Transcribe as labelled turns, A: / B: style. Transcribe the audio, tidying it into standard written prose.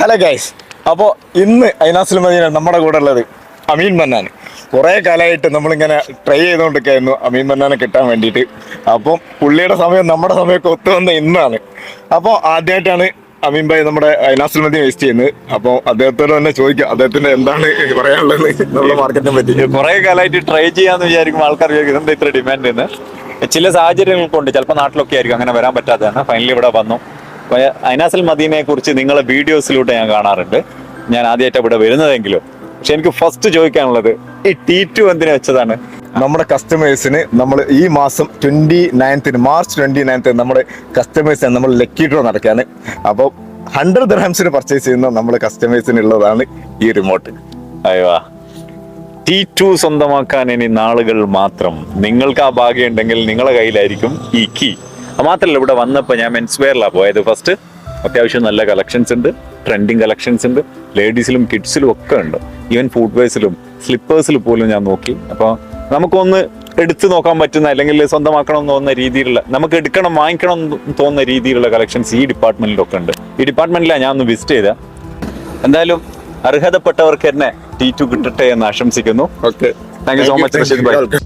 A: Hello guys, അപ്പോൾ ഇന്ന് ഐനാസുൽ Medina നമ്മുടെ കൂടെ ഉള്ളത് അമീൻ മന്നാൻ. കുറേ കാലമായിട്ട് നമ്മളിങ്ങനെ ട്രൈ ചെയ്തുകൊണ്ടിരിക്കുകയായിരുന്നു അമീൻ മന്നാനെ കിട്ടാൻ വേണ്ടിയിട്ട്. അപ്പം പുള്ളിയുടെ സമയം നമ്മുടെ സമയമൊക്കെ ഒത്തുവന്ന ഇന്നാണ്. അപ്പോൾ ആദ്യമായിട്ടാണ് അമീൻ ഭായി നമ്മുടെ ഐനാസുൽ മദീന വിസിറ്റ് ചെയ്യുന്നത്. അപ്പോൾ അദ്ദേഹത്തോട് തന്നെ ചോദിക്കാം അദ്ദേഹത്തിന്റെ എന്താണ് പറയാനുള്ളത് നമ്മുടെ മാർക്കറ്റിനെ പറ്റി.
B: കുറെ കാലമായിട്ട് ട്രൈ ചെയ്യാന്ന് വിചാരിക്കും ആൾക്കാർ വിചാരിക്കും എന്താ ഇത്ര ഡിമാൻഡ് എന്ന്. ചില സാഹചര്യങ്ങൾ കൊണ്ട് ചിലപ്പോൾ നാട്ടിലൊക്കെ ആയിരിക്കും അങ്ങനെ വരാൻ പറ്റാത്തതാണ്. ഫൈനലി ഇവിടെ വന്നു. ഐനാസുൽ മദീനയെ കുറിച്ച് നിങ്ങളെ വീഡിയോസിലൂടെ ഞാൻ കാണാറുണ്ട്. ഞാൻ ആദ്യമായിട്ട് ഇവിടെ വരുന്നതെങ്കിലും പക്ഷെ എനിക്ക് ഫസ്റ്റ് ചോദിക്കാനുള്ളത് ഈ T2 എന്തിനു വെച്ചതാണ്?
A: നമ്മുടെ കസ്റ്റമേഴ്സിന് നമ്മൾ ഈ മാസം മാർച്ച് 29 നമ്മുടെ കസ്റ്റമേഴ്സിന് നമ്മൾ ലക്കി ഡ്രോ നടക്കുകയാണ്. അപ്പോൾ 100 ദിർഹംസിന് പർച്ചേസ് ചെയ്യുന്ന നമ്മുടെ കസ്റ്റമേഴ്സിനുള്ളതാണ് ഈ റിമോട്ട്.
B: അയ്യോ, T2 സ്വന്തമാക്കാൻ ഇനി നാളുകൾ മാത്രം. നിങ്ങൾക്ക് ആ ഭാഗ്യം ഉണ്ടെങ്കിൽ നിങ്ങളെ കയ്യിലായിരിക്കും ഈ കീ. മാത്രമല്ല, ഇവിടെ വന്നപ്പോൾ ഞാൻ മെൻസ് വെയറിലാണ് പോയത്. ഫസ്റ്റ് അത്യാവശ്യം നല്ല കളക്ഷൻസ് ഉണ്ട്, ട്രെൻഡിങ് കളക്ഷൻസ് ഉണ്ട്, ലേഡീസിലും കിഡ്സിലും ഒക്കെ ഉണ്ട്. ഈവൻ ഫുഡ് വെയർസിലും സ്ലിപ്പേഴ്സിലും പോലും ഞാൻ നോക്കി. അപ്പോൾ നമുക്കൊന്ന് എടുത്തു നോക്കാൻ പറ്റുന്ന അല്ലെങ്കിൽ സ്വന്തമാക്കണം എന്ന് തോന്നുന്ന രീതിയിലുള്ള, നമുക്ക് എടുക്കണം വാങ്ങിക്കണം എന്ന് തോന്നുന്ന രീതിയിലുള്ള കളക്ഷൻസ് ഈ ഡിപ്പാർട്ട്മെന്റിലൊക്കെ ഉണ്ട്. ഈ ഡിപ്പാർട്ട്മെന്റിലാണ് ഞാൻ ഒന്ന് വിസിറ്റ് ചെയ്ത. എന്തായാലും അർഹതപ്പെട്ടവർക്ക് തന്നെ T2 കിട്ടട്ടെ എന്ന് ആശംസിക്കുന്നു.
A: Okay,
B: thank you so much Rashid bhai.